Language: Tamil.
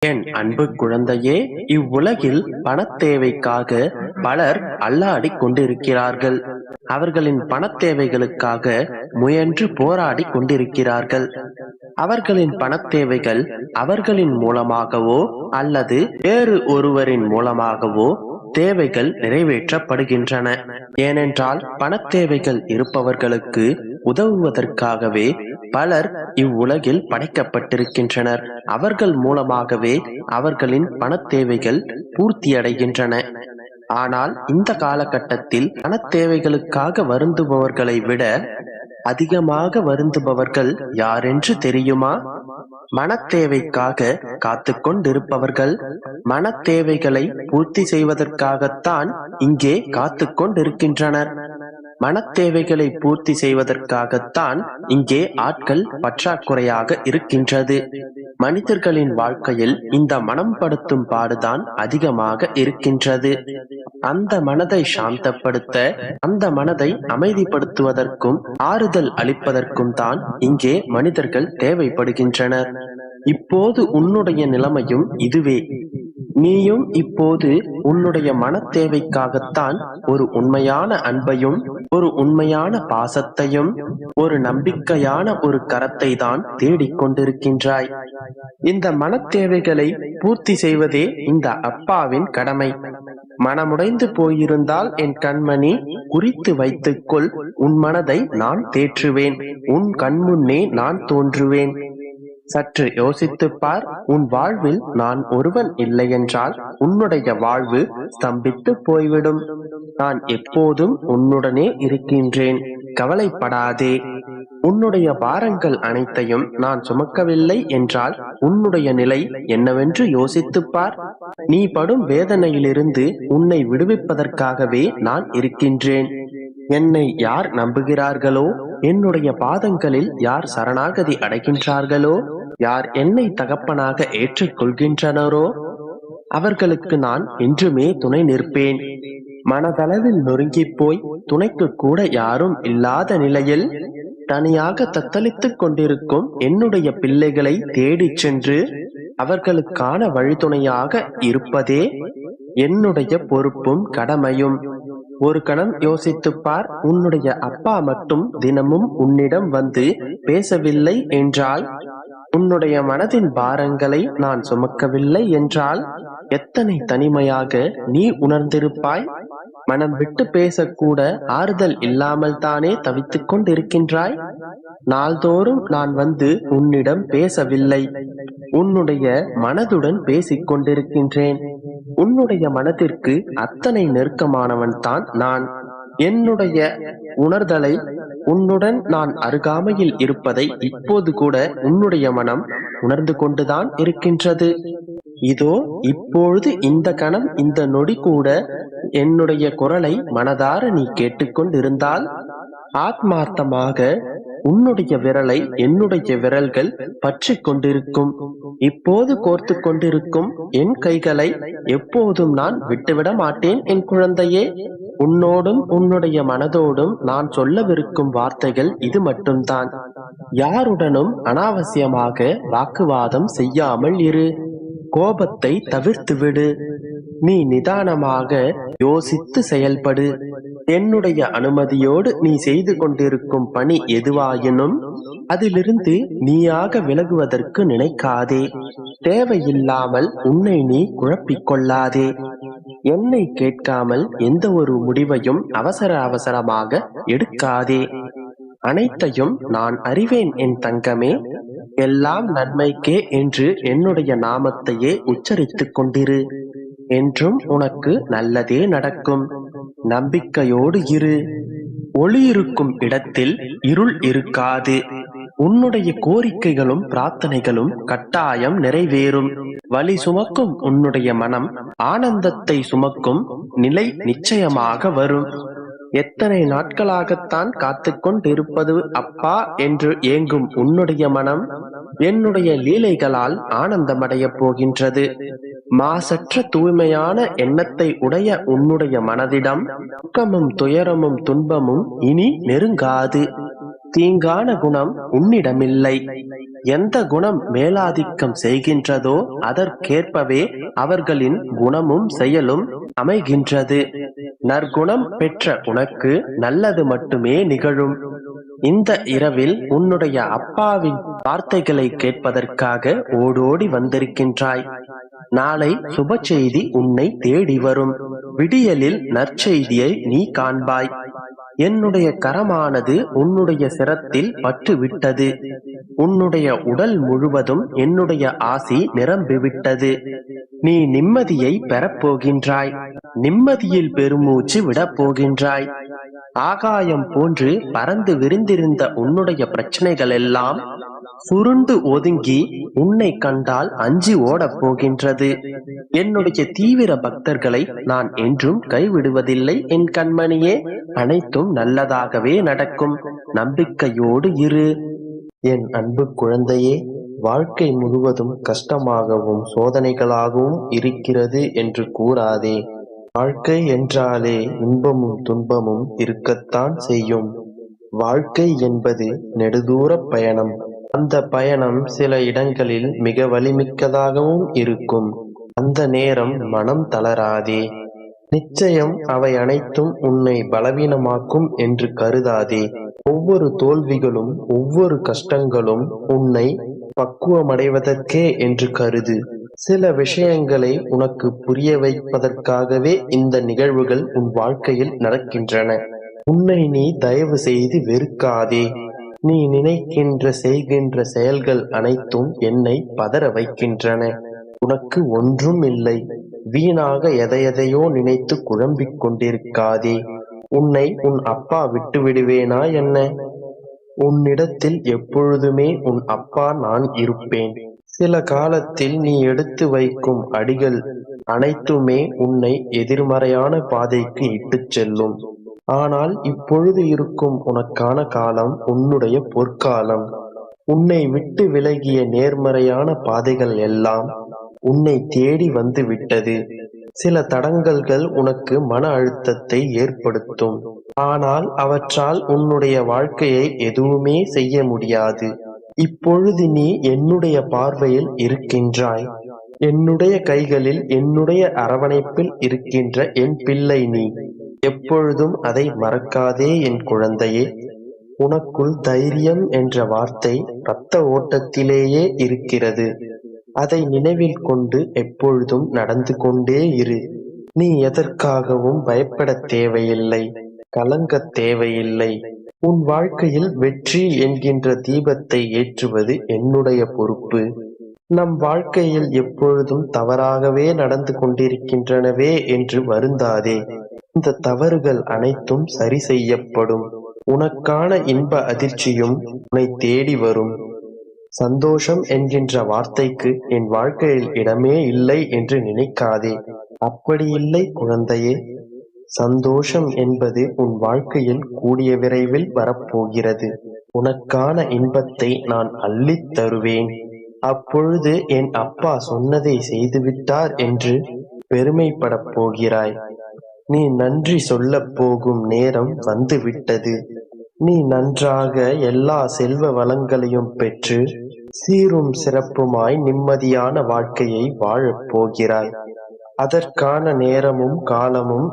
என் அன்பு குழந்தையே, இவ்வுலகில் பணத்தேவைக்காக பலர் அல்லாடிக் கொண்டிருக்கிறார்கள். அவர்களின் பணத்தேவைகளுக்காக முயன்று போராடி கொண்டிருக்கிறார்கள். அவர்களின் பணத்தேவைகள் அவர்களின் மூலமாகவோ அல்லது வேறு ஒருவரின் மூலமாகவோ தேவைகள் நிறைவேற்றப்படுகின்றன. ஏனென்றால் பணத்தேவைகள் இருப்பவர்களுக்கு உதவுவதற்காகவே பலர் இவ்வுலகில் படைக்கப்பட்டிருக்கின்றனர். அவர்கள் மூலமாகவே அவர்களின் பணத்தேவைகள் பூர்த்தியடைகின்றன. ஆனால் இந்த காலகட்டத்தில் பணத்தேவைகளுக்காக வருந்துபவர்களை விட அதிகமாக வருந்துபவர்கள் யாரென்று தெரியுமா? மனத்தேவைக்காக காத்து கொண்டிருப்பவர்கள். மனத்தேவைகளை பூர்த்தி செய்வதற்காகத்தான் இங்கே காத்து கொண்டிருக்கின்றனர். மனத்தேவைகளை பூர்த்தி செய்வதற்காகத்தான் இங்கே ஆட்கள் பற்றாக்குறையாக இருக்கின்றது. மனிதர்களின் வாழ்க்கையில் இந்த மனம் படுத்தும் பாடுதான் அதிகமாக இருக்கின்றது. அந்த மனதை சாந்தப்படுத்த, அந்த மனதை அமைதிப்படுத்துவதற்கும் ஆறுதல் அளிப்பதற்கும் தான் இங்கே மனிதர்கள் தேவைப்படுகின்றனர். இப்போது உன்னுடைய நிலைமையும் இதுவே. நீயும் இப்போது உன்னுடைய மனத்தேவைக்காகத்தான் ஒரு உண்மையான அன்பையும் ஒரு உண்மையான பாசத்தையும் ஒரு நம்பிக்கையான ஒரு கரத்தை தான் தேடிக்கொண்டிருக்கின்றாய். இந்த மனத்தேவைகளை பூர்த்தி செய்வதே இந்த அப்பாவின் கடமை. மனமுடைந்து போயிருந்தால் என் கண்மணி குறித்து வைத்துக்கொள். உன் மனதை நான் தேற்றுவேன். உன் கண்முன்னே நான் தோன்றுவேன். சற்று யோசித்துப் பார். உன் வாழ்வில் நான் ஒருவன் இல்லையென்றால் உன்னுடைய வாழ்வு ஸ்தம்பித்து போய்விடும். நான் எப்போதும் உன்னுடனே இருக்கின்றேன். கவலைப்படாதே. உன்னுடைய பாரங்கள் அனைத்தையும் நான் சுமக்கவில்லை என்றால் உன்னுடைய நிலை என்னவென்று யோசித்துப் பார். நீ படும் வேதனையிலிருந்து உன்னை விடுவிப்பதற்காகவே நான் இருக்கின்றேன். என்னை யார் நம்புகிறார்களோ, என்னுடைய பாதங்களில் யார் சரணாகதி அடைகின்றார்களோ, யார் என்னை தகப்பனாக ஏற்றுக்கொள்கின்றனரோ அவர்களுக்கு நான் என்றுமே துணை நிற்பேன். மனதளவில் நொறுங்கி போய் துணைக்கு கூட யாரும் இல்லாத நிலையில் தனியாக தத்தளித்துக் கொண்டிருக்கும் என்னுடைய பிள்ளைகளை தேடிச் சென்று அவர்களுக்கான வழித்துணையாக இருப்பதே என்னுடைய பொறுப்பும் கடமையும். ஒரு கணம் யோசித்துப் பார். உன்னுடைய அப்பா மட்டும் தினமும் உன்னிடம் வந்து பேசவில்லை என்றால், உன்னுடைய மனதின் பாரங்களை நான் சுமக்கவில்லை என்றால் எத்தனை தனிமையாக நீ உணர்ந்திருப்பாய். மனம் விட்டு பேசக்கூட ஆறுதல் இல்லாமல் தானே தவித்துக் கொண்டிருக்கின்றாய். நாள்தோறும் நான் வந்து உன்னிடம் பேசவில்லை, உன்னுடைய மனதுடன் பேசிக் கொண்டிருக்கின்றேன். உன்னுடைய மனதிற்கு அத்தனை நெருக்கமானவன் தான் நான். என்னுடைய உணர்தலை, உன்னுடன் நான் அருகாமையில் இருப்பதை இப்போது கூட உன்னுடைய மனம் உணர்ந்து கொண்டுதான் இருக்கின்றது. இதோ இப்பொழுது இந்த கணம், இந்த நொடி கூட என்னுடைய குரலை மனதார நீ கேட்டுக்கொண்டிருந்தால், ஆத்மார்த்தமாக உன்னுடைய விரலை என்னுடைய விரல்கள் பற்றி கொண்டிருக்கும். இப்போது கோர்த்து கொண்டிருக்கும் என் கைகளை எப்போதும் நான் விட்டுவிட மாட்டேன். என் குழந்தையே, உன்னோடும் உன்னுடைய மனதோடும் நான் சொல்லவிருக்கும் வார்த்தைகள் இது மட்டும்தான். யாருடனும் அனாவசியமாக வாக்குவாதம் செய்யாமல் இரு. கோபத்தை தவிர்த்து விடு. நீ நிதானமாக யோசித்து செயல்படு. என்னுடைய அனுமதியோடு நீ செய்து கொண்டிருக்கும் பணி எதுவாயினும் அதிலிருந்து நீயாக விலகுவதற்கு நினைக்காதே. தேவையில்லாமல் உன்னை நீ குழப்பிக்கொள்ளாதே. என்னை கேட்காமல் எந்த ஒரு முடிவையும் அவசரமாக எடுக்காதே. அனைத்தையும் நான் அறிவேன் என் தங்கமே. எல்லாம் நன்மைக்கே என்று என்னுடைய நாமத்தையே உச்சரித்துக் கொண்டிரு. என்றும் உனக்கு நல்லதே நடக்கும். நம்பிக்கையோடு இரு. ஒளி இருக்கும் இடத்தில் இருள் இருக்காது. உன்னுடைய கோரிக்கைகளும் பிரார்த்தனைகளும் கட்டாயம் நிறைவேறும். வலி சுமக்கும் உன்னுடைய மனம் ஆனந்தத்தை சுமக்கும் நிலை நிச்சயமாக வரும். எத்தனை நாட்களாகத்தான் காத்து கொண்டிருப்பது அப்பா என்று ஏங்கும் உன்னுடைய மனம் என்னுடைய லீலைகளால் ஆனந்தமடைய போகின்றது. மாசற்ற தூய்மையான எண்ணத்தை உடைய உன்னுடைய மனதிடம் துக்கமும் துயரமும் துன்பமும் இனி நெருங்காது. தீங்கான குணம் உன்னிடமில்லை. எந்த குணம் மேலாதிக்கம் செய்கின்றதோ அதற்கேற்பவே அவர்களின் குணமும் செயலும் அமைகின்றது. நற்குணம் பெற்ற உனக்கு நல்லது மட்டுமே நிகழும். இந்த இரவில் உன்னுடைய அப்பாவின் வார்த்தைகளை கேட்பதற்காக ஓடோடி வந்திருக்கின்றாய். நாளை சுப செய்தி உன்னை தேடி வரும். விடியலில் நற்செய்தியை நீ காண்பாய். என்னுடைய கரமானது உன்னுடைய சிரத்தில் பட்டுவிட்டது. உன்னுடைய உடல் முழுவதும் என்னுடைய ஆசி நிரம்பிவிட்டது. நீ நிம்மதியை பெறப்போகின்றாய். நிம்மதியில் பெருமூச்சு விடப் போகின்றாய். ஆகாயம் போன்று பறந்து விரிந்திருந்த உன்னுடைய பிரச்சனைகள் எல்லாம் சுருண்டு ஒதுங்கி உன்னை கண்டால் அஞ்சி ஓடப் போகின்றது. என்னுடைய தீவிர பக்தர்களை நான் என்றும் கைவிடுவதில்லை என் கண்மணியே. அனைத்தும் நல்லதாகவே நடக்கும். நம்பிக்கையோடு இரு. என் அன்பு குழந்தையே, வாழ்க்கை முழுவதும் கஷ்டமாகவும் சோதனைகளாகவும் இருக்கிறது என்று கூறாதே. வாழ்க்கை என்றாலே இன்பமும் துன்பமும் இருக்கத்தான் செய்யும். வாழ்க்கை என்பது நெடுதூர பயணம். அந்த பயணம் சில இடங்களில் மிக வலிமிக்கதாகவும் இருக்கும். அந்த நேரம் மனம் தளராதே. நிச்சயம் அவை அனைத்தும் உன்னை பலவீனமாக்கும் என்று கருதாதே. ஒவ்வொரு தோல்விகளும் ஒவ்வொரு கஷ்டங்களும் உன்னை பக்குவமடைவதற்கே என்று கருது. சில விஷயங்களை உனக்கு புரிய வைப்பதற்காகவே இந்த நிகழ்வுகள் உன் வாழ்க்கையில் நடக்கின்றன. உன்னை நீ தயவு செய்து வெறுக்காதே. நீ நினைக்கின்ற செய்கின்ற செயல்கள் அனைத்தும் என்னை பதற வைக்கின்றன. உனக்கு ஒன்றும் இல்லை. வீணாக எதையெதையோ நினைத்து குழம்பிக் கொண்டிருக்காதே. உன்னை உன் அப்பா விட்டு விடுவேனா என்ன? உன்னிடத்தில் எப்பொழுதுமே உன் அப்பா நான் இருப்பேன். சில காலத்தில் நீ எடுத்து வைக்கும் அடிகள் அனைத்துமே உன்னை எதிர்மறையான பாதைக்கு இட்டுச் செல்லும். ஆனால் இப்பொழுது இருக்கும் உனக்கான காலம் உன்னுடைய பொற்காலம். உன்னை விட்டு விலகிய நேர்மறையான பாதைகள் எல்லாம் உன்னை தேடி வந்து விட்டது. சில தடங்கல்கள் உனக்கு மன அழுத்தத்தை ஏற்படுத்தும். ஆனால் அவற்றால் உன்னுடைய வாழ்க்கையை எதுவுமே செய்ய முடியாது. இப்பொழுது நீ என்னுடைய பார்வையில் இருக்கின்றாய். என்னுடைய கைகளில் என்னுடைய அரவணைப்பில் இருக்கின்ற என் பிள்ளை நீ. எப்பொழுதும் அதை மறக்காதே என் குழந்தையே. உனக்குள் தைரியம் என்ற வார்த்தை இரத்த ஓட்டத்திலேயே இருக்கிறது. அதை நினைவில் கொண்டு எப்பொழுதும் நடந்து கொண்டே இரு. நீ எதற்காகவும் பயப்படத் தேவையில்லை, கலங்கத் தேவையில்லை. உன் வாழ்க்கையில் வெற்றி என்கின்ற தீபத்தை ஏற்றுவது என்னுடைய பொறுப்பு. நம் வாழ்க்கையில் எப்பொழுதும் தவறாகவே நடந்து கொண்டிருக்கின்றனவே என்று வருந்தாதே. இந்த தவறுகள் அனைத்தும் சரி செய்யப்படும். உனக்கான இன்ப அதிர்ச்சியும் உன்னை தேடி வரும். சந்தோஷம் என்கின்ற வார்த்தைக்கு என் வாழ்க்கையில் இடமே இல்லை என்று நினைக்காதே. அப்படி இல்லை குழந்தையே. சந்தோஷம் என்பது உன் வாழ்க்கையில் கூடிய விரைவில் வரப்போகிறது. உனக்கான இன்பத்தை நான் அள்ளித் தருவேன். அப்பொழுது என் அப்பா சொன்னதை செய்துவிட்டார் என்று பெருமைப்படப் போகிறாய். நீ நன்றி சொல்லப் போகும் நேரம் வந்துவிட்டது. நீ நன்றாக எல்லா செல்வ வளங்களையும் பெற்று சீரும் சிறப்புமாய் நிம்மதியான வாழ்க்கையை வாழப் போகிறாய். அதற்கான நேரமும் காலமும்